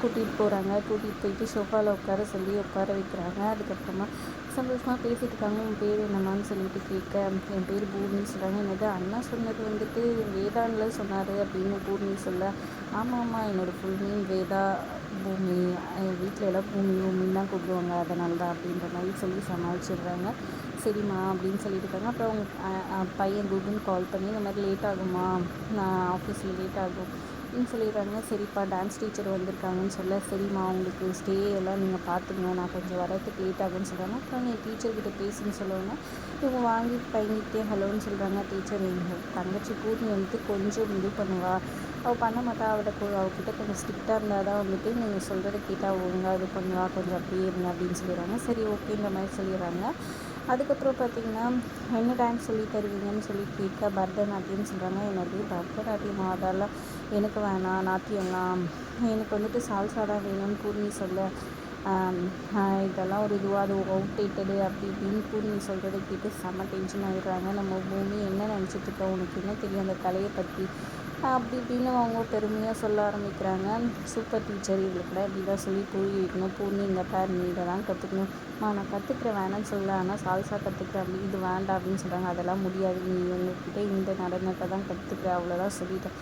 கூட்டிகிட்டு போகிறாங்க. கூட்டிகிட்டு போயிட்டு சோஃபாவில் உட்கார சொல்லி உட்கார வைக்கிறாங்க. அதுக்கப்புறமா சந்தோஷமாக பேசிகிட்டு இருக்காங்க. உன் பேர் என்னம்மான்னு சொல்லிட்டு கேட்க, என் பேர் பூமின்னு சொல்கிறாங்க. என்னது அண்ணா சொன்னது வந்துட்டு வேதானில் சொன்னார் அப்படின்னு பூமி சொல்ல, ஆமாம் என்னோடய ஃபுல் நேம் வேதா பூமி, என் வீட்டில் எல்லாம் பூமி பூமின்னு தான் கூப்பிடுவாங்க, அதனால தான் அப்படின்ற மாதிரி சொல்லி சமாளிச்சிடுறாங்க. சரிம்மா அப்படின்னு சொல்லிட்டு இருக்காங்க. அப்புறம் அவங்க பையன் குகுன்னு கால் பண்ணி இந்த மாதிரி லேட் ஆகுமா, நான் ஆஃபீஸில் லேட் ஆகும் அப்படின்னு சொல்லிடுறாங்க. சரிப்பா டான்ஸ் டீச்சர் வந்திருக்காங்கன்னு சொல்ல, சரிம்மா உங்களுக்கு ஸ்டே எல்லாம் நீங்கள் பார்த்துங்க, நான் கொஞ்சம் வரதுக்கு லேட் ஆகுன்னு சொல்கிறாங்க. அப்புறம் நீ டீச்சர்கிட்ட பேசுன்னு சொல்லுவாங்க. இவங்க வாங்கி பையன்கிட்டே ஹலோன்னு சொல்கிறாங்க. டீச்சர் எங்கள் தங்கச்சி பூர்ணி வந்துட்டு கொஞ்சம் இது பண்ணுவா, அவள் பண்ண மாட்டா, அவகிட்ட கொஞ்சம் ஸ்ட்ரிக்டாக இருந்தால் தான் வந்துட்டு நீங்கள் சொல்கிறத கேட்டால் ஒழுங்காக இது பண்ணுவா, கொஞ்சம் அப்படியே இருங்க அப்படின்னு சொல்லிடுறாங்க. சரி ஓகேங்கிற மாதிரி சொல்லிடுறாங்க. அதுக்கப்புறம் பார்த்திங்கன்னா என்ன டான்ஸ் சொல்லி தருவீங்கன்னு சொல்லி கேட்க, பரதநாட்டியம்னு சொல்கிறாங்க. என்னது பரதநாட்டியம், அதெல்லாம் எனக்கு வேணாம், நாட்டியம்லாம் எனக்கு வந்துட்டு சால்சா தான் வேணும்னு பூர்ணி சொல்ல, இதெல்லாம் ஒரு இதுவாக அது அவுட்டேட்டடு அப்படி இப்படின்னு பூர்ணி சொல்கிறத கேட்டு செம்ம டென்ஷன் ஆகிடுறாங்க. நம்ம பூமி என்ன நினச்சிட்ருக்கோம், உனக்கு என்ன தெரியும் அந்த கலையை பற்றி அப்படி இப்படின்னு அவங்க பெருமையாக சொல்ல ஆரம்பிக்கிறாங்க. சூப்பர் டீச்சர், இதில் கூட இப்படி தான் சொல்லி புரிய வைக்கணும். பூர்ணி இந்த பேர் நீ இதை தான் கற்றுக்கணும், நான் கற்றுக்குறேன் வேணான்னு சொல்ல, ஆனால் சால்சா கற்றுக்குறேன் அப்படி இது வேண்டாம் அப்படின்னு சொல்கிறாங்க. அதெல்லாம் முடியாது, நீ உங்ககிட்ட இந்த நடனத்தை தான் கற்றுக்குற, அவ்வளோதான் சொல்லிட்டேன்,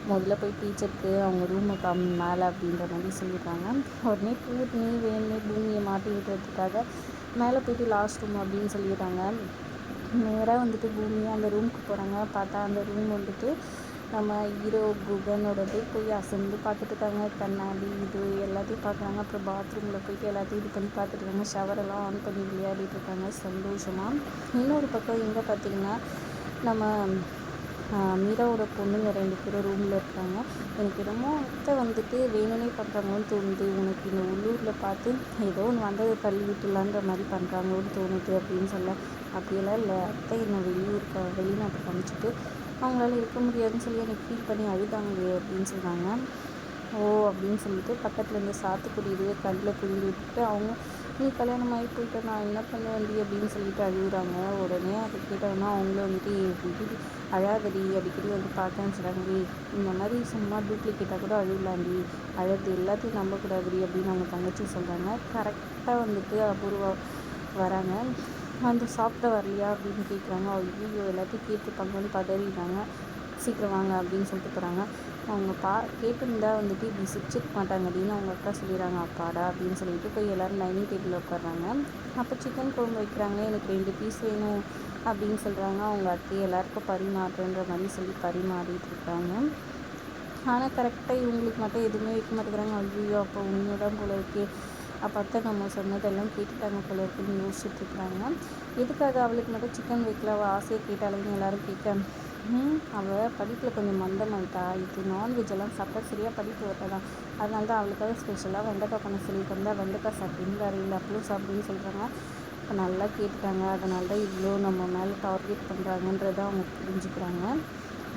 முதல்ல போய் டீச்சருக்கு அவங்க ரூமை மேலே அப்படின்ற மாதிரி சொல்லிடுறாங்க. உடனே பூர்ணி வேணுமே பூமியை மாட்டி விடுறதுக்காக மேலே போய்ட்டு லாஸ்ட் ரூம் அப்படின்னு சொல்லிடுறாங்க. நேராக வந்துட்டு பூமியை அந்த ரூமுக்கு போகிறாங்க. பார்த்தா அந்த ரூம் வந்துட்டு நம்ம ஹீரோ குகனோடதே போய் அசந்து பார்த்துட்டு இருக்காங்க. கண்ணாடி இது எல்லாத்தையும் பார்க்குறாங்க. அப்புறம் பாத்ரூமில் போயிட்டு எல்லாத்தையும் இது பண்ணி பார்த்துட்டு இருக்காங்க. ஷவரெல்லாம் ஆன் பண்ணி விளையாடிட்டு இருக்காங்க சந்தோஷமாக. இன்னொரு பக்கம் இங்கே பார்த்திங்கன்னா நம்ம மீராவோட பொண்ணுங்க 2 பேரும் ரூமில் இருக்காங்க. எனக்கு என்னமோ அத்தை வந்துட்டு வேணும்னே பண்ணுறாங்களோன்னு தோணுது, உனக்கு இந்த உள்ளூரில் பார்த்து ஏதோ ஒன்று வந்ததை தள்ளி விட்டுலான்ற மாதிரி பண்ணுறாங்களோன்னு தோணுது அப்படின்னு சொல்ல, அப்படியெல்லாம் இல்லை அத்தை என்னை வெளிநாட்டுக்கு அனுப்பிச்சிட்டு அவங்களால இருக்க முடியாதுன்னு சொல்லி எனக்கு ஃபீல் பண்ணி அழுதாங்களே அப்படின்னு சொல்கிறாங்க. ஓ அப்படின்னு சொல்லிட்டு பக்கத்தில் இருந்த சாத்துக்குடி இதுவே கண்ணில் புரிஞ்சு விட்டுட்டு அவங்க, நீ கல்யாணம் ஆகி போயிட்ட நான் என்ன பண்ணுவேன்டி அப்படின்னு சொல்லிட்டு அழுகுறாங்க. உடனே அதை கேட்டோன்னா அவங்களும் வந்துட்டு இப்படி அழாதடி அடிக்கடி வந்து பார்த்தேன்னு சொல்கிறாங்க. இந்த மாதிரி சும்மா டூப்ளிகேட்டாக கூட அழுகலாண்டி, அழகு எல்லாத்தையும் நம்பக்கூடாதுடி அப்படின்னு அவங்க தங்கச்சி சொல்கிறாங்க. கரெக்டாக வந்துட்டு அபூர்வா வராங்க. வந்து சாப்பிட வரலையா அப்படின்னு கேட்குறாங்க. ஐயோ எல்லாத்தையும் கேட்டுருப்பாங்கன்னு பதறிடுறாங்க. சீக்கிரம் வாங்க அப்படின்னு சொல்லிட்டு போகிறாங்க. அவங்க கேட்டிருந்தா வந்துட்டு இப்படி சிரிச்சிருக்க மாட்டாங்க அப்படின்னு அவங்க அக்கா சொல்லிடுறாங்க. அப்பாடா அப்படின்னு சொல்லிட்டு போய் எல்லோரும் டைனிங் டேபிளில் உட்காடுறாங்க. அப்போ சிக்கன் குழம்பு வைக்கிறாங்க. எனக்கு 2 பீஸ் வேணும் அப்படின்னு சொல்கிறாங்க. அவங்க அத்தை எல்லாருக்கும் பரிமாறுன்ற மாதிரி சொல்லி பரிமாறிட்டு இருக்காங்க. ஆனால் கரெக்டாக இவங்களுக்கு மட்டும் எதுவுமே வைக்க மாட்டேங்கிறாங்க. ஐயோ அப்போ உண்மை தான் போல இருக்கே, அப்போ அத்தை நம்ம சொன்னதெல்லாம் கேட்டுட்டாங்க போல இருக்குன்னு யோசிச்சுட்ருக்குறாங்க. எதுக்காக அவளுக்கு மட்டும் சிக்கன் வைக்கல, அவள் ஆசையை கேட்டாலுன்னு எல்லோரும் கேட்க, அவள் படிப்பில் கொஞ்சம் மந்தமாயிட்டா, இது நான்வெஜ்ஜெல்லாம் சாப்பிட்டா சரியாக படிப்பு வரதான், அதனால தான் அவளுக்காக ஸ்பெஷலாக வெண்டைக்காய் பண்ண சொல்லிட்டு வந்தால் வெண்டைக்காய் சாப்பிட்டு வேறு இல்லை அப்புறம் சாப்பிடுன்னு சொல்கிறாங்க. இப்போ நல்லா கேட்டுட்டாங்க, அதனால தான் இவ்வளோ நம்ம மேலே டார்கெட் பண்ணுறாங்கன்றதை அவங்க புரிஞ்சுக்கிறாங்க.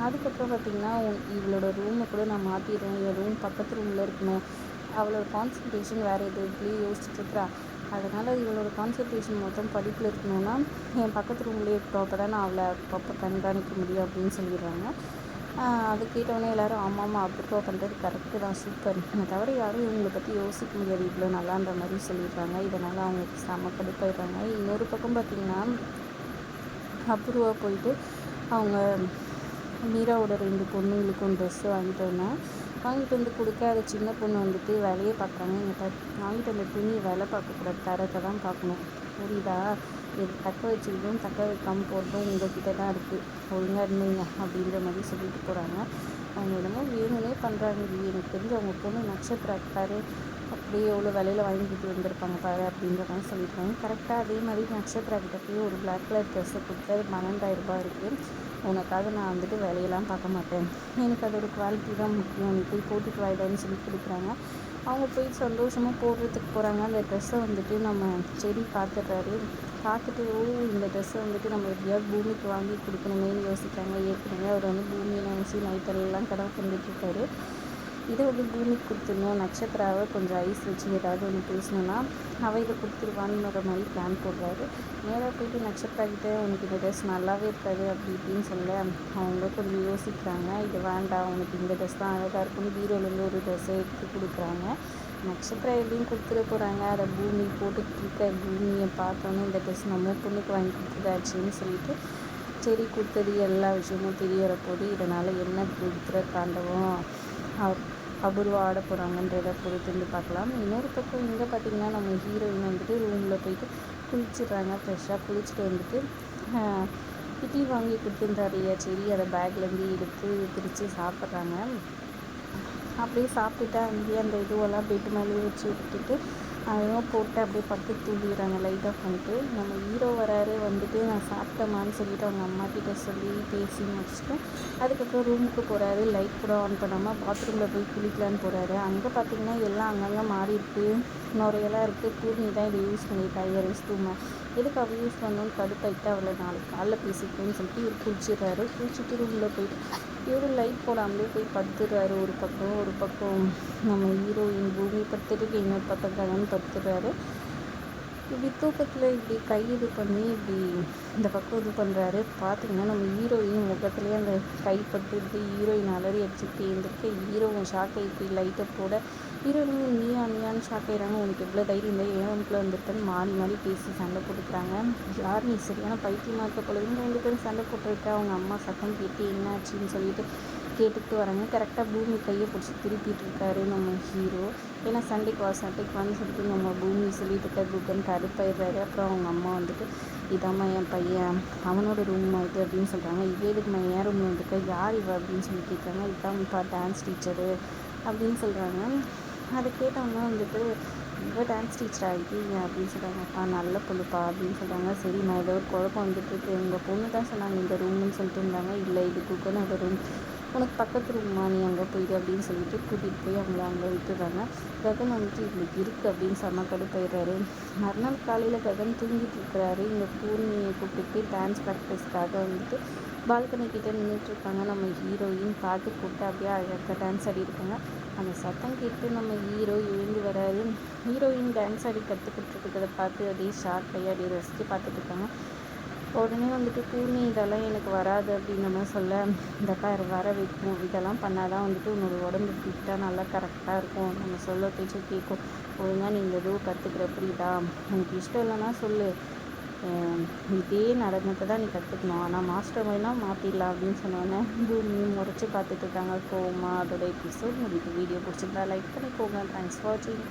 அதுக்கப்புறம் பார்த்திங்கன்னா இவளோட ரூமை கூட நான் மாற்றிடுறேன், என் ரூம் பக்கத்து ரூமில் இருக்கணும், அவளோட கான்சன்ட்ரேஷன் வேறு எதுலேயும் யோசிச்சுட்ருக்குறா, அதனால் இவளோட கான்சன்ட்ரேஷன் மொத்தம் படிப்பில் இருக்கணும்னா என் பக்கத்து ரூம்லேயே இருக்கட்டும், அப்போ தான் நான் அவளை அப்பப்போ கண்காணிக்க முடியும் அப்படின்னு சொல்லிடுறாங்க. அது கேட்டவுடனே எல்லோரும் ஆமாம்மா அப்ரூவா பண்ணுறது கரெக்டு தான், சூப்பர், என்னை தவிர யாரும் இவங்களை பற்றி யோசிக்க முடியாது இவ்வளோ நல்லான்ற மாதிரி சொல்லிடுறாங்க. இதனால் அவங்களுக்கு செம கடுப்பாயிடுறாங்க. இன்னொரு பக்கம் பார்த்திங்கன்னா அப்ரூவா போயிட்டு அவங்க மீராவோட 2 பொண்ணுங்களுக்கும் ட்ரெஸ்ஸு வாங்கிட்டு வந்து கொடுக்க, அதை சின்ன பொண்ணு வந்துட்டு வேலையே பார்க்குறாங்க. எங்கள் வாங்கிட்டு வந்த துணி வேலை பார்க்கக்கூடாது, தரத்தை தான் பார்க்கணும், புரியுதா, இது தக்க வச்சுக்கிட்டும் தக்க வைக்காமல் போகிறதும் உங்கள்கிட்ட தான் இருக்குது, ஒழுங்காக இருந்தீங்க அப்படின்ற மாதிரி சொல்லிட்டு போகிறாங்க. அவங்க என்னமோ வேணும்னே பண்ணுறாங்க. எனக்கு தெரிஞ்சு அவங்க பொண்ணு நட்சத்திரம் இருக்காரு, அப்படியே எவ்வளோ விலையில் வாங்கிட்டு வந்திருப்பாங்க பாரு அப்படின்ற மாதிரி சொல்லியிருக்காங்க. கரெக்டாக அதே மாதிரி நட்சத்திரா கிட்ட போய் ஒரு பிளாக் கலர் ட்ரெஸ்ஸை கொடுத்து அது 12,000 ரூபாய் இருக்குது, உனக்காக நான் வந்துட்டு வேலையெல்லாம் பார்க்க மாட்டேன், எனக்கு அதோட குவாலிட்டி தான் முக்கியம், நீ போய் போட்டுட்டு வாயிடான்னு சொல்லி கொடுக்குறாங்க. அவங்க போய் சந்தோஷமாக போடுறதுக்கு போகிறாங்க. அந்த ட்ரெஸ்ஸை வந்துட்டு நம்ம செடி பார்த்துட்டு ஓ இந்த ட்ரெஸ்ஸை வந்துட்டு நம்ம எப்படியாவது பூமிக்கு வாங்கி கொடுக்கணுமேனு யோசிக்கிறாங்க. ஏற்கனவே அவர் வந்து பூமியை நினச்சி நைட்டெல்லாம் கனவு பண்ணிட்டுருக்காரு. இதை வந்து பூமிக்கு கொடுத்துடணும், நட்சத்திராவை கொஞ்சம் ஐஸ் வச்சு ஏதாவது ஒன்று பேசணுன்னா அவள் இதை கொடுத்துருவான்ற மாதிரி பிளான் போடுறாரு. நேராக போய்ட்டு நட்சத்திராக்கிட்ட உனக்கு இந்த ட்ரெஸ் நல்லாவே இருக்காது அப்படி இப்படின்னு சொல்ல அவங்க கொஞ்சம் யோசிக்கிறாங்க. இது வேண்டாம், உனக்கு இந்த ட்ரெஸ் தான் அழகாக இருக்கும்னு பீரோலேருந்து ஒரு ட்ரெஸ்ஸை எடுத்து கொடுக்குறாங்க. நட்சத்திரம் எப்படியும் கொடுத்துட போகிறாங்க. அதை பூமி போட்டுக்கிட்டு இருக்க பூமியை பார்த்தோன்னே இந்த ட்ரெஸ் நம்ம பொண்ணுக்கு வாங்கி கொடுத்ததாச்சுன்னு சொல்லிட்டு சரி கொடுத்தது எல்லா விஷயமும் தெரிய வரப்போகுது. இதனால் என்ன கொடுத்துற தாண்டவம் அபூர்வா ஆட போகிறாங்கன்றதை பொறுத்து பார்க்கலாம். இன்னொரு பக்கம் இங்கே பார்த்திங்கன்னா நம்ம ஹீரோயின் வந்துட்டு ரூமில் போயிட்டு குளிச்சிடுறாங்க. ஃப்ரெஷ்ஷாக குளிச்சுட்டு வந்துட்டு இட்லி வாங்கி கொடுத்துருந்தாரியா சரி அதை பேக்லேருந்து எடுத்து பிரித்து சாப்பிட்றாங்க. அப்படியே சாப்பிட்டுட்டு அங்கேயே அந்த இதுவெல்லாம் பெட்டு மேலேயே வச்சு விட்டுட்டு அதெல்லாம் போட்டு அப்படியே பட்டு தூங்கிடுறாங்க லைட்டாக பண்ணிட்டு. நம்ம ஹீரோ வராரு வந்துட்டு நான் சாப்பிட்டேம்மான்னு சொல்லிவிட்டு அவங்க அம்மா கிட்டே சொல்லி பேசி முடிச்சுட்டு அதுக்கப்புறம் ரூமுக்கு போகிறாரு. லைட் கூட ஆன் பண்ணாமல் பாத்ரூமில் போய் குளிக்கலான்னு போகிறாரு. அங்கே பார்த்திங்கன்னா எல்லாம் அங்கங்கே மாறி இருக்குது, நுரையெல்லாம் இருக்குது. பூர்ணி தான் இதை யூஸ் பண்ணியிருக்காங்க ரெஸ்ட் ரூமை. எதுக்கு அவள் யூஸ் பண்ணணும்னு கடுப்பாயிட்டு அவளை நாளைக்கு காலைல பேசிக்கணும்னு சொல்லிட்டு இவர் குளிச்சிடுறாரு. குளிச்சுட்டு ரூமில் போயிட்டு இவரும் லைட் போடாமலே போய் படுத்துடுறாரு. ஒரு பக்கம் நம்ம ஹீரோயின் பூமி படுத்துட்டு இன்னொரு பக்கம் கடன் படுத்துடுறாரு. இப்படி தூக்கத்தில் இப்படி கை இது பண்ணி இப்படி இந்த பக்கம் இது பண்ணுறாரு. பார்த்திங்கன்னா நம்ம ஹீரோயின் முகத்துலேயே அந்த கை பட்டுட்டு ஹீரோயின் அலறி அடிச்சுட்டு இருந்துட்டு ஹீரோவும் ஷாக் ஆகிட்டு லைட்டை போட ஹீரோயின் நீயான்னு ஷாக் ஆகிறாங்க. உனக்கு எவ்வளோ தைரியம் இருந்தால் ஏன் உனக்குள்ள வந்துட்டுன்னு மாறி பேசி சண்டை போட்டுக்கிறாங்க. யார் நீ சரியான பைத்தியமாக இருக்க போல இவங்க 2 பேரும் சண்டை போட்டுருக்கா. அவங்க அம்மா சத்தம் கேட்டு என்ன ஆச்சுன்னு சொல்லிட்டு கேட்டுக்கிட்டு வராங்க. கரெக்டாக பூமி கையை பிடிச்சி திருப்பிட்டு இருக்காரு நம்ம ஹீரோ. ஏன்னா சண்டைக்கு வான்னு சொல்லிட்டு நம்ம பூமி சொல்லிட்டு இருக்க குக்கன் கடுப்பாயிடுறாரு. அப்புறம் அவங்க அம்மா வந்துட்டு இதாம்மா என் பையன் அவனோட ரூம் இது அப்படின்னு சொல்கிறாங்க. இதே இதுக்கு என் ரூமில் வந்துட்டு யார் இவ அப்படின்னு சொல்லி கேட்குறாங்க. இதான்ப்பா டான்ஸ் டீச்சரு அப்படின்னு சொல்கிறாங்க. அதை கேட்டவங்க வந்துட்டு இவ டான்ஸ் டீச்சர் ஆகிட்டீங்க அப்படின்னு சொல்கிறாங்கப்பா நல்ல பொண்ணுப்பா அப்படின்னு சொல்கிறாங்க. சரி நான் ஏதோ ஒரு குழப்பம் வந்துட்டுருக்கு, உங்கள் பொண்ணு தான் சொன்னாங்க இந்த ரூம்னு சொல்லிட்டு இருந்தாங்க. இல்லை இது குக்கனோட ரூம், உனக்கு பக்கத்து ரூம்மா நீ அங்கே போயிடு அப்படின்னு சொல்லிட்டு கூட்டிகிட்டு போய் அவங்கள அங்கே விட்டுடுறாங்க. ககன் வந்துட்டு இவங்களுக்கு இருக்குது அப்படின்னு செம்ம கடுப்பாயிடுறாரு. மறுநாள் காலையில் ககன் தூங்கிட்டு இருக்கிறாரு. இங்கே பூர்ணியை கூப்பிட்டு டான்ஸ் ப்ராக்டிஸ்க்காக வந்துட்டு பால்கனி கிட்டே நின்றுட்டுருக்காங்க. நம்ம ஹீரோயின் பாட்டு கூப்பிட்டு அப்படியே அழகாக டான்ஸ் ஆடிருக்காங்க. அந்த சத்தம் கேட்டு நம்ம ஹீரோ எழுந்து வராரு. ஹீரோயின் டான்ஸ் ஆடி கற்றுக்கிட்டு இருக்கிறத பார்த்து அப்படியே ஷார்ட் ஆகி அப்படியே ரசித்து பார்த்துட்டு இருக்காங்க. உடனே வந்துட்டு பூர்ணி இதெல்லாம் எனக்கு வராது அப்படின்னு நம்ம சொல்ல இந்த பாரு வர வைக்கும், இதெல்லாம் பண்ணாதான் வந்துட்டு உன்னோட உடம்பு ஃபிட்டாக நல்லா கரெக்டாக இருக்கும், நம்ம சொல்ல பேச்சு கேட்கும், ஒழுங்காக நீ இந்த இதுவும் கற்றுக்கிற புரியுதா, உனக்கு இஷ்டம் இல்லைன்னா சொல்லு, இதே நடனத்தை தான் நீ கற்றுக்கணும், ஆனால் மாஸ்டர் மைனாக மாற்றிடலாம் அப்படின்னு சொன்னோன்னே பூமியும் முறைச்சி பார்த்துட்டு இருக்காங்க கோவமா. அதோட எபிசோட் முடியுது. வீடியோ பிடிச்சிருந்தா லைக் பண்ணிக்கோங்க. தேங்க்ஸ் ஃபார் வாட்சிங்.